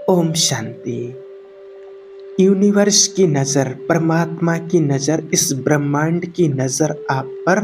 Om Shanti. Universe की नज़र, परमात्मा की नज़र, इस ब्रह्मांड की नज़र आप पर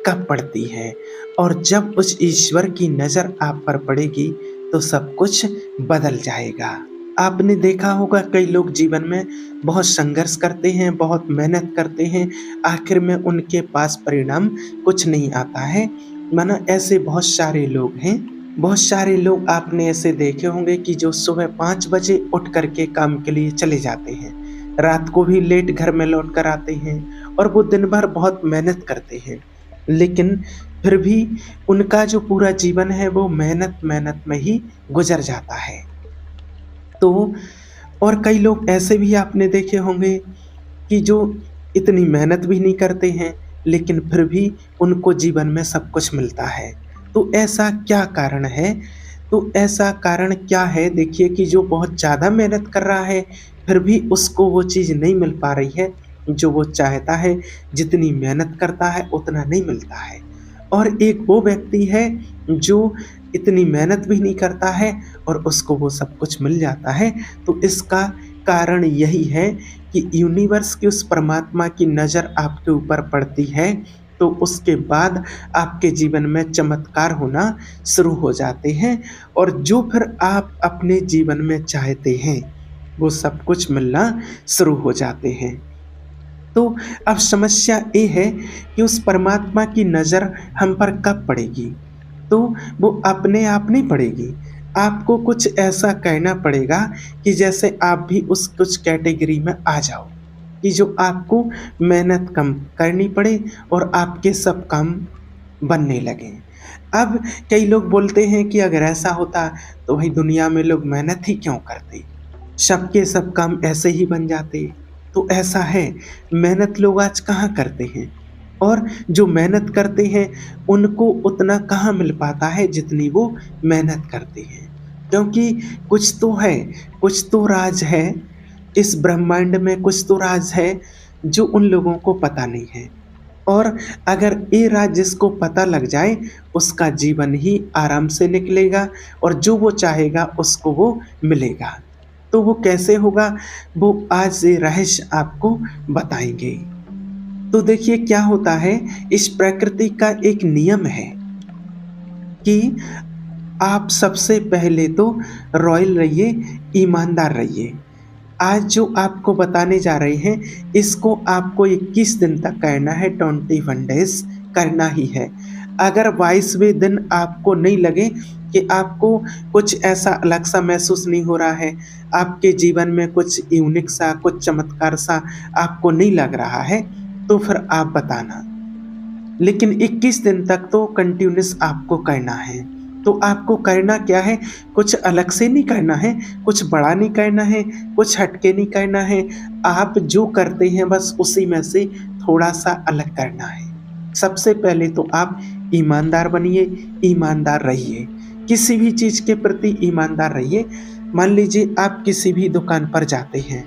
कब पड़ती है और जब उस ईश्वर की नज़र आप पर पड़ेगी तो सब कुछ बदल जाएगा। आपने देखा होगा कई लोग जीवन में बहुत संघर्ष करते हैं, बहुत मेहनत करते हैं, आखिर में उनके पास परिणाम कुछ नहीं आता है। माना ऐसे बहुत सारे लोग हैं। बहुत सारे लोग आपने ऐसे देखे होंगे कि जो सुबह 5 बजे उठ कर के काम के लिए चले जाते हैं, रात को भी लेट घर में लौट कर आते हैं और वो दिन भर बहुत मेहनत करते हैं। लेकिन फिर भी उनका जो पूरा जीवन है वो मेहनत में ही गुज़र जाता है। तो और कई लोग ऐसे भी आपने देखे होंगे कि जो इतनी मेहनत भी नहीं करते हैं, लेकिन फिर भी उनको जीवन में सब कुछ मिलता है। तो ऐसा क्या कारण है? तो ऐसा कारण क्या है, देखिए कि जो बहुत ज़्यादा मेहनत कर रहा है, फिर भी उसको वो चीज़ नहीं मिल पा रही है, जो वो चाहता है, जितनी मेहनत करता है उतना नहीं मिलता है। और एक वो व्यक्ति है जो इतनी मेहनत भी नहीं करता है और उसको वो सब कुछ मिल जाता है। तो इसका कारण यही है कि यूनिवर्स की उस परमात्मा की नज़र आपके ऊपर पड़ती है, तो उसके बाद आपके जीवन में चमत्कार होना शुरू हो जाते हैं और जो फिर आप अपने जीवन में चाहते हैं, वो सब कुछ मिलना शुरू हो जाते हैं। तो अब समस्या ये है कि उस परमात्मा की नज़र हम पर कब पड़ेगी? तो वो अपने आप नहीं पड़ेगी। आपको कुछ ऐसा कहना पड़ेगा कि जैसे आप भी उस कुछ कैटेगरी में आ जाओ, कि जो आपको मेहनत कम करनी पड़े और आपके सब काम बनने लगें। अब कई लोग बोलते हैं कि अगर ऐसा होता तो भाई दुनिया में लोग मेहनत ही क्यों करते? सबके सब काम ऐसे ही बन जाते। तो ऐसा है, मेहनत लोग आज कहाँ करते हैं और जो मेहनत करते हैं उनको उतना कहाँ मिल पाता है जितनी वो मेहनत करते हैं। क्योंकि कुछ तो है, कुछ तो राज है, इस ब्रह्मांड में कुछ तो राज है जो उन लोगों को पता नहीं है। और अगर ये राज जिसको पता लग जाए, उसका जीवन ही आराम से निकलेगा और जो वो चाहेगा उसको वो मिलेगा। तो वो कैसे होगा, वो आज ये रहस्य आपको बताएँगे। तो देखिए क्या होता है, इस प्रकृति का एक नियम है कि आप सबसे पहले तो रॉयल रहिए, ईमानदार रहिए। आज जो आपको बताने जा रहे हैं, इसको आपको 21 दिन तक करना है, 21 डेज़ करना ही है। अगर 22वें दिन आपको नहीं लगे कि आपको कुछ ऐसा अलग सा महसूस नहीं हो रहा है, आपके जीवन में कुछ यूनिक सा, कुछ चमत्कार सा आपको नहीं लग रहा है, तो फिर आप बताना। लेकिन 21 दिन तक तो कंटिन्यूअस आपको करना है। तो आपको करना क्या है, कुछ अलग से नहीं करना है, कुछ बड़ा नहीं करना है, कुछ हटके नहीं करना है। आप जो करते हैं बस उसी में से थोड़ा-सा अलग करना है। सबसे पहले तो आप ईमानदार बनिए, ईमानदार रहिए। किसी भी चीज़ के प्रति ईमानदार रहिए। मान लीजिए आप किसी भी दुकान पर जाते हैं,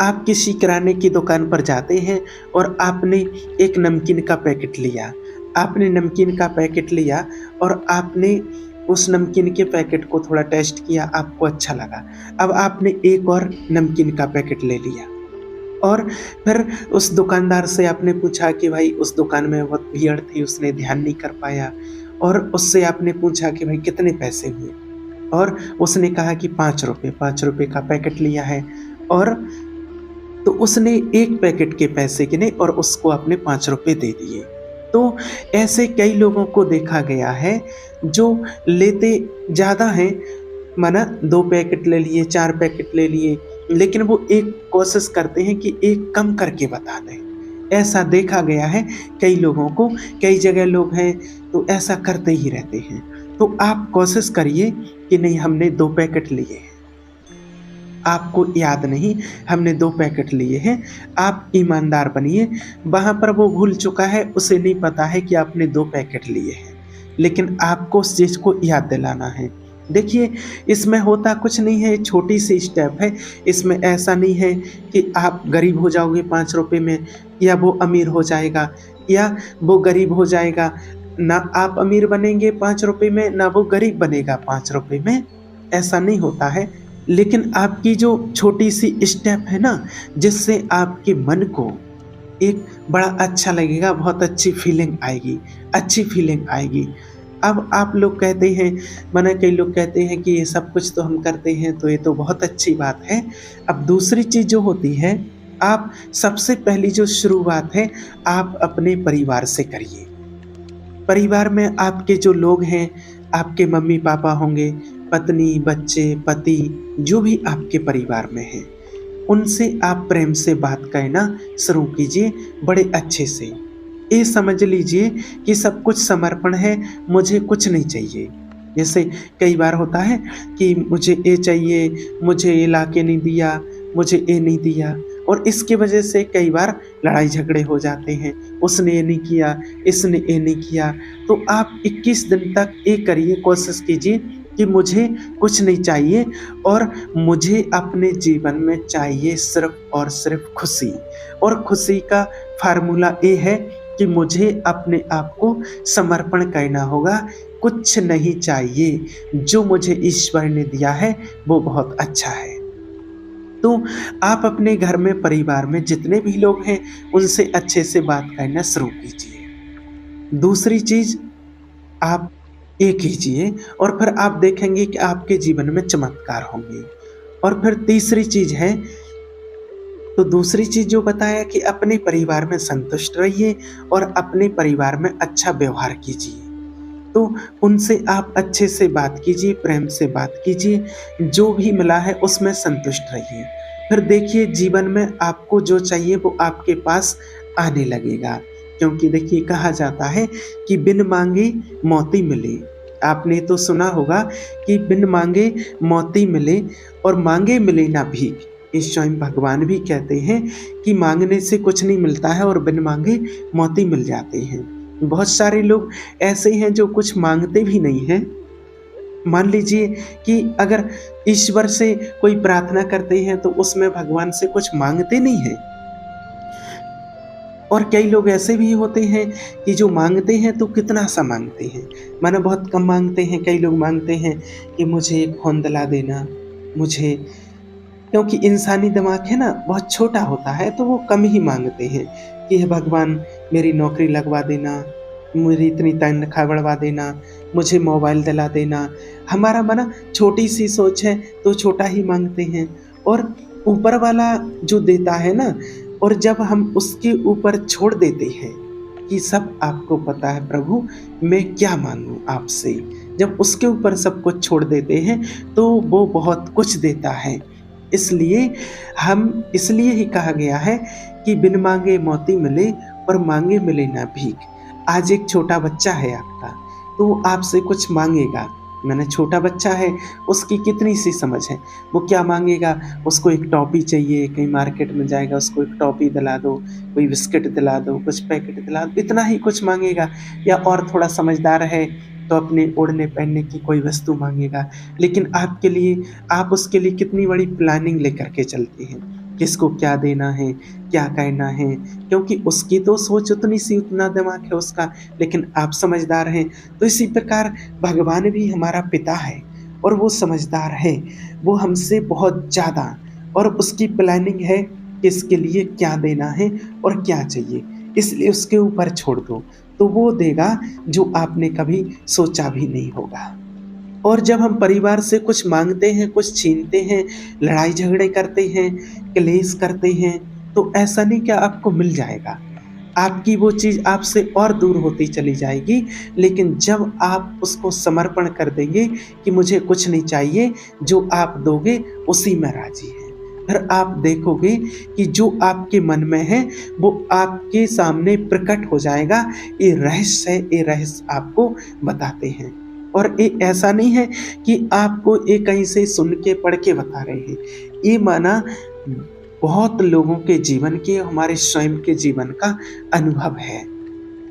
आप किसी किराने की दुकान पर जाते हैं और आपने एक नमकीन का पैकेट लिया। आपने नमकीन का पैकेट लिया और आपने उस नमकीन के पैकेट को थोड़ा टेस्ट किया, आपको अच्छा लगा। अब आपने एक और नमकीन का पैकेट ले लिया और फिर उस दुकानदार से आपने पूछा कि भाई, उस दुकान में बहुत भीड़ थी, उसने ध्यान नहीं कर पाया और उससे आपने पूछा कि भाई कितने पैसे हुए? और उसने कहा कि ₹5, ₹5 का पैकेट लिया है और तो उसने एक पैकेट के पैसे गिने और उसको आपने ₹5 दे दिए। तो ऐसे कई लोगों को देखा गया है जो लेते ज़्यादा हैं, माना 2 पैकेट ले लिए, 4 पैकेट ले लिए, लेकिन वो एक कोशिश करते हैं कि एक कम करके बता दें। ऐसा देखा गया है कई लोगों को, कई जगह लोग हैं तो ऐसा करते ही रहते हैं। तो आप कोशिश करिए कि नहीं, हमने 2 पैकेट लिए हैं। आपको याद नहीं, हमने 2 पैकेट लिए हैं, आप ईमानदार बनिए। वहाँ पर वो भूल चुका है, उसे नहीं पता है कि आपने 2 पैकेट लिए हैं, लेकिन आपको उस चीज़ को याद दिलाना है। देखिए, इसमें होता कुछ नहीं है, छोटी सी स्टेप है। इसमें ऐसा नहीं है कि आप गरीब हो जाओगे ₹5 में या वो अमीर हो जाएगा या वो गरीब हो जाएगा। ना आप अमीर बनेंगे ₹5 में, ना वो गरीब बनेगा ₹5 में, ऐसा नहीं होता है। लेकिन आपकी जो छोटी-सी स्टेप है ना, जिससे आपके मन को एक बड़ा अच्छा लगेगा, बहुत अच्छी फीलिंग आएगी। अब आप लोग कहते हैं, माना कई लोग कहते हैं कि ये सब कुछ तो हम करते हैं, तो ये तो बहुत अच्छी बात है। अब दूसरी चीज़ जो होती है, आप सबसे पहली जो शुरुआत है, आप अपने परिवार से करिए। परिवार में आपके जो लोग हैं, आपके मम्मी-पापा होंगे, पत्नी, बच्चे, पति, जो भी आपके परिवार में हैं, उनसे आप प्रेम से बात कहना शुरू कीजिए बड़े अच्छे से। ये समझ लीजिए कि सब कुछ समर्पण है, मुझे कुछ नहीं चाहिए। जैसे कई बार होता है कि मुझे ये चाहिए, मुझे ये लाके नहीं दिया, मुझे ये नहीं दिया, और इसकी वजह से कई बार लड़ाई झगड़े हो जाते हैं। उसने ये नहीं किया, इसने ये नहीं किया। तो आप 21 दिन तक ये करिए, कोशिश कीजिए कि मुझे कुछ नहीं चाहिए और मुझे अपने जीवन में चाहिए सिर्फ़ और सिर्फ़ खुशी। और खुशी का फ़ॉर्मूला ये है कि मुझे अपने आप को समर्पण करना होगा, कुछ नहीं चाहिए, जो मुझे ईश्वर ने दिया है वो बहुत अच्छा है। तो आप अपने घर में, परिवार में जितने भी लोग हैं, उनसे अच्छे से बात करना शुरू कीजिए। दूसरी चीज़ आप ये कीजिए और फिर आप देखेंगे कि आपके जीवन में चमत्कार होंगे। और फिर तीसरी चीज़ है, तो दूसरी चीज़ जो बताया कि अपने परिवार में संतुष्ट रहिए और अपने परिवार में अच्छा व्यवहार कीजिए। तो उनसे आप अच्छे से बात कीजिए, प्रेम से बात कीजिए, जो भी मिला है उसमें संतुष्ट रहिए। फिर देखिए जीवन में आपको जो चाहिए वो आपके पास आने लगेगा। क्योंकि देखिए कहा जाता है कि बिन माँगे मोती मिले। आपने तो सुना होगा कि बिन माँगे मोती मिले और माँगे मिले ना भीख। ये स्वयं भगवान भी कहते हैं कि माँगने से कुछ नहीं मिलता है और बिन माँगे मोती मिल जाते हैं। बहुत सारे लोग ऐसे हैं जो कुछ माँगते भी नहीं हैं। मान लीजिए कि अगर ईश्वर से कोई प्रार्थना करते हैं तो उसमें भगवान से कुछ माँगते नहीं हैं। और कई लोग ऐसे भी होते हैं कि जो माँगते हैं तो कितना सा माँगते हैं, माना बहुत कम माँगते हैं। कई लोग माँगते हैं कि मुझे एक फ़ोन दिला देना, मुझे, क्योंकि इंसानी दिमाग है ना बहुत छोटा होता है, तो वो कम ही माँगते हैं कि हे भगवान मेरी नौकरी लगवा देना, मेरी इतनी तनख्वाह बढ़वा देना, मुझे मोबाइल दिला देना। हमारा माना छोटी-सी सोच है तो छोटा ही माँगते हैं, और ऊपर वाला जो देता है ना, और जब हम उसके ऊपर छोड़ देते हैं कि सब आपको पता है प्रभु, मैं क्या माँगूँ आपसे, जब उसके ऊपर सब कुछ छोड़ देते हैं तो वो बहुत कुछ देता है। इसलिए ही कहा गया है कि बिन माँगे मोती मिले और माँगे मिले ना भीख। आज एक छोटा बच्चा है आपका, तो वो आपसे कुछ माँगेगा। माने छोटा बच्चा है, उसकी कितनी सी समझ है, वो क्या माँगेगा, उसको एक टॉफ़ी चाहिए, कहीं मार्केट में जाएगा उसको एक टॉफ़ी दिला दो, कोई बिस्किट दिला दो, कुछ पैकेट दिला दो, इतना ही कुछ माँगेगा। या और थोड़ा समझदार है तो अपने ओढ़ने-पहनने की कोई वस्तु माँगेगा। लेकिन आप उसके लिए कितनी बड़ी प्लानिंग लेकर के चलते हैं, किसको क्या देना है, क्या कहना है, क्योंकि उसकी तो सोच उतना दिमाग है उसका, लेकिन आप समझदार हैं। तो इसी प्रकार भगवान भी हमारा पिता है और वो समझदार है, वो हमसे बहुत ज़्यादा, और उसकी प्लानिंग है कि इसके लिए क्या देना है और क्या चाहिए, इसलिए उसके ऊपर छोड़ दो, तो वो देगा जो आपने कभी सोचा भी नहीं होगा। और जब हम परिवार से कुछ माँगते हैं, कुछ छीनते हैं, लड़ाई झगड़े करते हैं, क्लेश करते हैं, तो ऐसा नहीं कि आपको मिल जाएगा। आपकी वो चीज़ आपसे और दूर होती चली जाएगी, लेकिन जब आप उसको समर्पण कर देंगे कि मुझे कुछ नहीं चाहिए, जो आप दोगे उसी में राज़ी है। फिर आप देखोगे कि जो आपके मन में है, वो आपके सामने प्रकट हो जाएगा। ये रहस्य है, ये रहस्य आपको बताते हैं। और ये ऐसा नहीं है कि आपको ये कहीं से सुन के, पढ़ के बता रहे हैं। ये माना बहुत लोगों के जीवन के, हमारे स्वयं के जीवन का अनुभव है।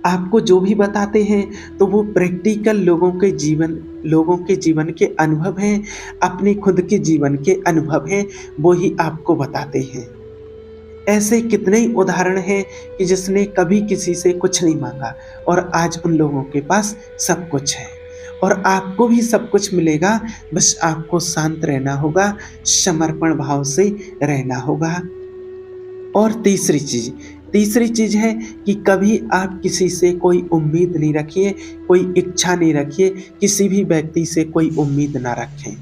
आपको जो भी बताते हैं तो वो प्रैक्टिकल लोगों के जीवन के अनुभव हैं, अपने खुद के जीवन के अनुभव हैं, वो ही आपको बताते हैं। ऐसे कितने ही उदाहरण हैं कि जिसने कभी किसी से कुछ नहीं माँगा और आज उन लोगों के पास सब कुछ है। और आपको भी सब कुछ मिलेगा। बस आपको शांत रहना होगा, समर्पण भाव से रहना होगा। और तीसरी चीज़ है कि कभी आप किसी से कोई उम्मीद नहीं रखिए, कोई इच्छा नहीं रखिए, किसी भी व्यक्ति से कोई उम्मीद ना रखें।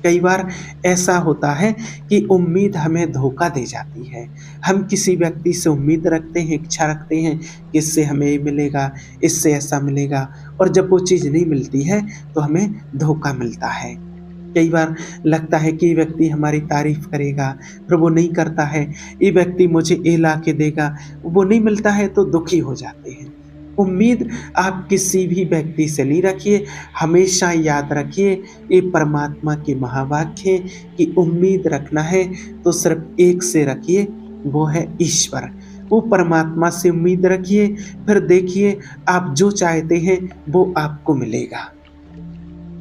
कई बार ऐसा होता है कि उम्मीद हमें धोखा दे जाती है। हम किसी व्यक्ति से उम्मीद रखते हैं, इच्छा रखते हैं कि इससे हमें ये मिलेगा, इससे ऐसा मिलेगा, और जब वो चीज़ नहीं मिलती है तो हमें धोखा मिलता है। कई बार लगता है कि ये व्यक्ति हमारी तारीफ़ करेगा, फिर वो नहीं करता है। ये व्यक्ति मुझे ये ला के देगा, वो नहीं मिलता है तो दुखी हो जाते हैं। उम्मीद आप किसी भी व्यक्ति से नहीं रखिए। हमेशा याद रखिए, ये परमात्मा के महावाक्य है कि उम्मीद रखना है तो सिर्फ़ एक से रखिए, वो है ईश्वर। वो परमात्मा से उम्मीद रखिए, फिर देखिए आप जो चाहते हैं वो आपको मिलेगा।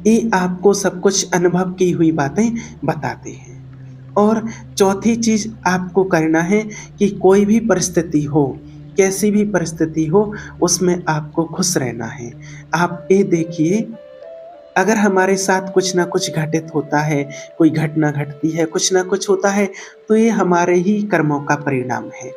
ये आपको सब कुछ अनुभव की हुई बातें बताते हैं। और चौथी चीज़ आपको करना है कि कोई भी परिस्थिति हो, कैसी भी परिस्थिति हो, उसमें आपको खुश रहना है। आप ये देखिए, अगर हमारे साथ कुछ न कुछ घटित होता है, कोई घटना घटती है, कुछ न कुछ होता है, तो ये हमारे ही कर्मों का परिणाम है।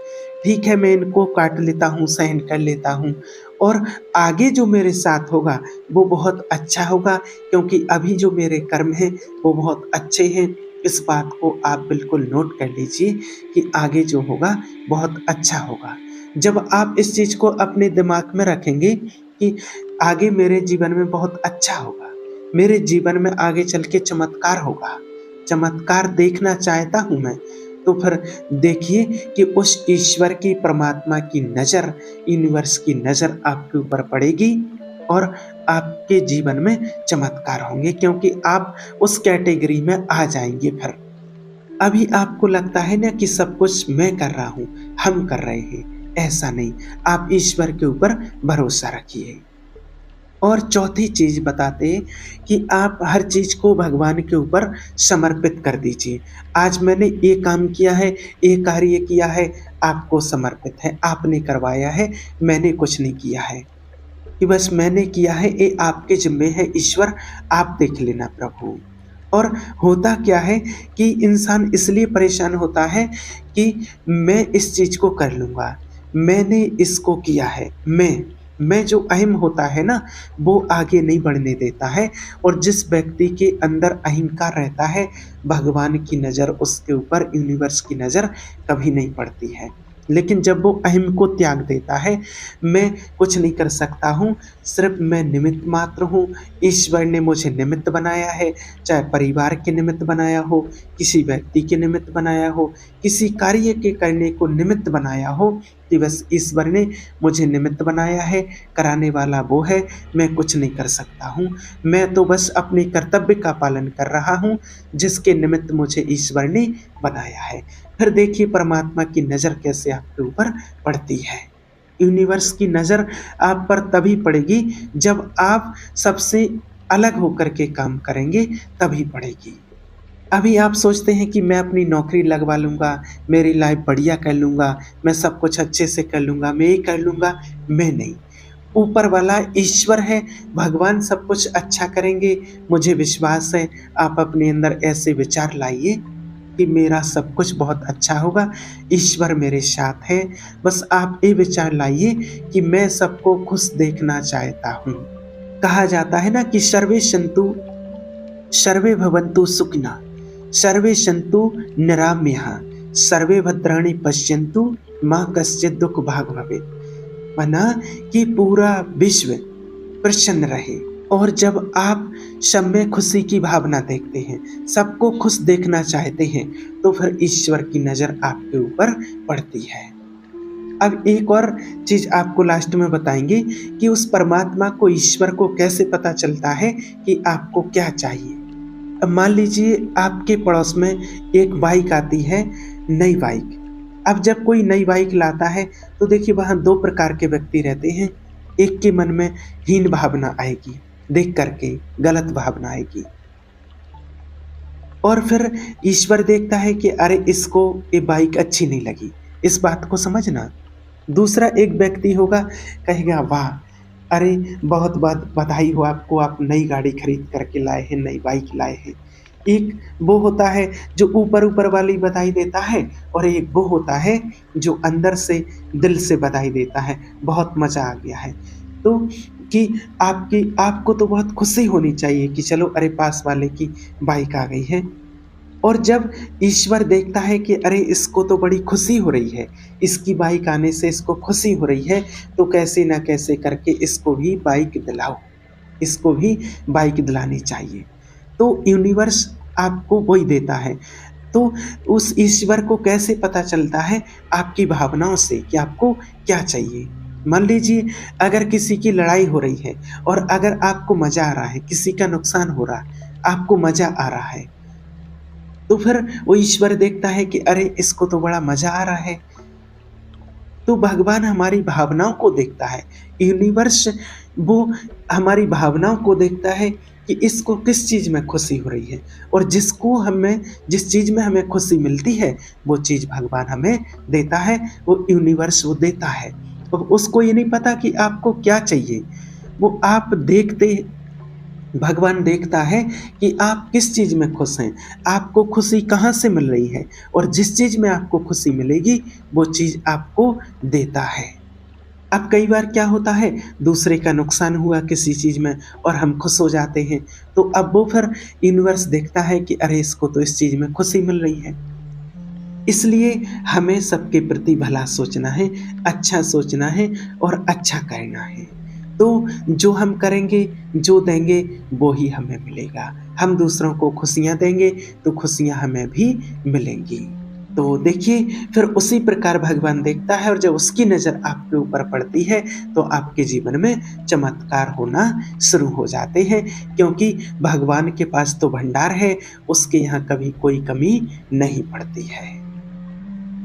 ठीक है, मैं इनको काट लेता हूँ, सहन कर लेता हूँ, और आगे जो मेरे साथ होगा वो बहुत अच्छा होगा, क्योंकि अभी जो मेरे कर्म हैं वो बहुत अच्छे हैं। इस बात को आप बिल्कुल नोट कर लीजिए कि आगे जो होगा बहुत अच्छा होगा। जब आप इस चीज़ को अपने दिमाग में रखेंगे कि आगे मेरे जीवन में बहुत अच्छा होगा, मेरे जीवन में आगे चल के चमत्कार होगा, चमत्कार देखना चाहता हूँ मैं, तो फिर देखिए कि उस ईश्वर की, परमात्मा की नज़र, यूनिवर्स की नज़र आपके ऊपर पड़ेगी और आपके जीवन में चमत्कार होंगे, क्योंकि आप उस कैटेगरी में आ जाएँगे फिर। अभी आपको लगता है ना कि सब कुछ मैं कर रहा हूँ, हम कर रहे हैं, ऐसा नहीं। आप ईश्वर के ऊपर भरोसा रखिए। और चौथी चीज़ बताते हैं कि आप हर चीज़ को भगवान के ऊपर समर्पित कर दीजिए। आज मैंने ये काम किया है, ये कार्य किया है, आपको समर्पित है, आपने करवाया है, मैंने कुछ नहीं किया है। कि बस मैंने किया है, ये आपके ज़िम्मे है ईश्वर, आप देख लेना प्रभु। और होता क्या है कि इंसान इसलिए परेशान होता है कि मैं इस चीज़ को कर लूँगा, मैंने इसको किया है, मैं जो अहम होता है ना, वो आगे नहीं बढ़ने देता है। और जिस व्यक्ति के अंदर अहंकार रहता है, भगवान की नज़र उसके ऊपर, यूनिवर्स की नज़र कभी नहीं पड़ती है। लेकिन जब वो अहम को त्याग देता है, मैं कुछ नहीं कर सकता हूँ, सिर्फ़ मैं निमित्त मात्र हूँ, ईश्वर ने मुझे निमित्त बनाया है, चाहे परिवार के निमित्त बनाया हो, किसी व्यक्ति के निमित्त बनाया हो, किसी कार्य के करने को निमित्त बनाया हो, कि बस ईश्वर ने मुझे निमित्त बनाया है, कराने वाला वो है, मैं कुछ नहीं कर सकता हूँ। मैं तो बस अपने कर्तव्य का पालन कर रहा हूँ, जिसके निमित्त मुझे ईश्वर ने बनाया है। फिर देखिए परमात्मा की नज़र कैसे आपके ऊपर पड़ती है। यूनिवर्स की नज़र आप पर तभी पड़ेगी जब आप सबसे अलग होकर के काम करेंगे, तभी पड़ेगी। अभी आप सोचते हैं कि मैं अपनी नौकरी लगवा लूँगा, मेरी लाइफ़ बढ़िया कर लूँगा, मैं सब कुछ अच्छे से कर लूँगा, मैं ये कर लूँगा, मैं नहीं। ऊपर वाला ईश्वर है, भगवान सब कुछ अच्छा करेंगे, मुझे विश्वास है। आप अपने अंदर ऐसे विचार लाइए कि मेरा सब कुछ बहुत अच्छा होगा, ईश्वर मेरे साथ है। बस आप ये विचार लाइए कि मैं सबको खुश देखना चाहता हूँ। कहा जाता है ना कि सर्वे भवन्तु सुखिनः, सर्वे सन्तु निरामयाः, सर्वे भद्राणि पश्यन्तु मा कश्चित् दुःख भाग् भवेत्। माना कि पूरा विश्व प्रसन्न रहे। और जब आप सब में खुशी की भावना देखते हैं, सबको खुश देखना चाहते हैं, तो फिर ईश्वर की नज़र आपके ऊपर पड़ती है। अब एक और चीज़ आपको लास्ट में बताएंगे कि उस परमात्मा को, ईश्वर को कैसे पता चलता है कि आपको क्या चाहिए। अब मान लीजिए आपके पड़ोस में एक बाइक आती है, नई बाइक। अब जब कोई नई बाइक लाता है तो देखिए वहाँ 2 प्रकार के व्यक्ति रहते हैं। एक के मन में हीन भावना आएगी, देख कर के गलत भावना आएगी। और फिर ईश्वर देखता है कि अरे इसको ये बाइक अच्छी नहीं लगी, इस बात को समझना। दूसरा एक व्यक्ति होगा, कहेगा वाह! अरे! बहुत बहुत बधाई हो आपको, आप नई गाड़ी खरीद कर के लाए हैं, नई बाइक लाए हैं। एक वो होता है जो ऊपर-ऊपर वाली बधाई देता है और एक वो होता है जो अंदर से दिल से बधाई देता है, बहुत मज़ा आ गया है। तो कि आपको तो बहुत खुशी होनी चाहिए कि चलो अरे पास वाले की बाइक आ गई है। और जब ईश्वर देखता है कि अरे इसको तो बड़ी खुशी हो रही है, इसकी बाइक आने से इसको खुशी हो रही है, तो कैसे न कैसे करके इसको भी बाइक दिलाओ, इसको भी बाइक दिलानी चाहिए। तो यूनिवर्स आपको वही देता है। तो उस ईश्वर को कैसे पता चलता है? आपकी भावनाओं से कि आपको क्या चाहिए। मान लीजिए अगर किसी की लड़ाई हो रही है और अगर आपको मज़ा आ रहा है, किसी का नुकसान हो रहा है, आपको मज़ा आ रहा है, तो फिर वो ईश्वर देखता है कि अरे इसको तो बड़ा मज़ा आ रहा है। तो भगवान हमारी भावनाओं को देखता है। यूनिवर्स वो हमारी भावनाओं को देखता है कि इसको किस चीज़ में खुशी हो रही है और जिस चीज़ में हमें खुशी मिलती है, वो चीज़ भगवान हमें देता है, वो यूनिवर्स वो देता है। तो उसको ये नहीं पता कि आपको क्या चाहिए। वो आप देखते भगवान देखता है कि आप किस चीज़ में खुश हैं, आपको खुशी कहाँ से मिल रही है और जिस चीज़ में आपको खुशी मिलेगी, वो चीज़ आपको देता है। अब कई बार क्या होता है, दूसरे का नुकसान हुआ किसी चीज़ में और हम खुश हो जाते हैं, तो अब वो फिर यूनिवर्स देखता है कि अरे इसको तो इस चीज़ में खुशी मिल रही है। इसलिए हमें सबके प्रति भला सोचना है, अच्छा सोचना है और अच्छा करना है। तो जो हम करेंगे, जो देंगे, वो ही हमें मिलेगा। हम दूसरों को खुशियाँ देंगे, तो खुशियाँ हमें भी मिलेंगी। तो देखिए, फिर उसी प्रकार भगवान देखता है और जब उसकी नज़र आपके ऊपर पड़ती है, तो आपके जीवन में चमत्कार होना शुरू हो जाते हैं, क्योंकि भगवान के पास तो भंडार है, उसके यहाँ कभी कोई कमी नहीं पड़ती है।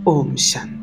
ओम शांति।